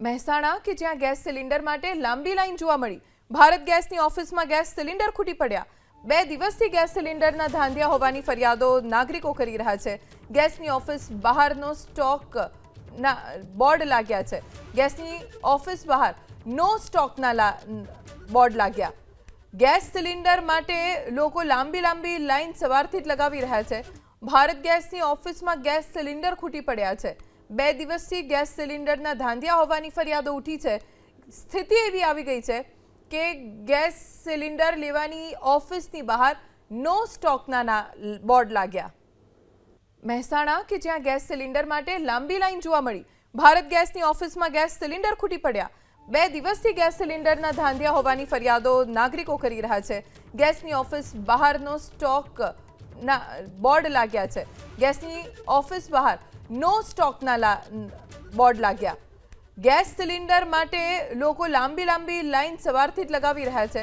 મહેસાણા કે જ્યાં gas cylinder માટે લાંબી લાઈન જોવા મળી। ભારત ગેસની ઓફિસમાં ગેસ સિલિન્ડર ખૂટી પડ્યા। 2 દિવસથી ગેસ સિલિન્ડરના ધાંધિયા હોવાની ફરિયાદો નાગરિકો કરી રહ્યા છે। ગેસની ઓફિસ બહારનો સ્ટોક ના બોર્ડ લાગ્યા છે। ગેસની ઓફિસ બહાર નો સ્ટોકના બોર્ડ લાગ્યા। ગેસ સિલિન્ડર માટે લોકો લાંબી લાઈન સવારથી જ લગાવી રહ્યા છે। ભારત ગેસની ઓફિસમાં ગેસ સિલિન્ડર ખૂટી પડ્યા છે। 2 દિવસથી ગેસ સિલિન્ડરના ધાંધિયા હોવાની ફરિયાદો ઉઠી છે। સ્થિતિ એવી આવી ગઈ છે કે ગેસ સિલિન્ડર લેવાની ઓફિસની બહાર નો સ્ટોકના બોર્ડ લાગ્યા। મહેસાણા કે જ્યાં ગેસ સિલિન્ડર માટે લાંબી લાઈન જોવા મળી। ભારત ગેસની ઓફિસમાં ગેસ સિલિન્ડર ખૂટી પડ્યા। 2 દિવસથી ગેસ સિલિન્ડરના ધાંધિયા હોવાની ફરિયાદો નાગરિકો કરી રહ્યા છે। ગેસની ઓફિસ બહારનો સ્ટોક ના બોર્ડ લાગ્યા છે। ગેસની ઓફિસ બહાર નો સ્ટોકના બોર્ડ લાગ્યા। ગેસ સિલિન્ડર માટે લોકો લાંબી લાઈન સવારથી જ લગાવી રહ્યા છે।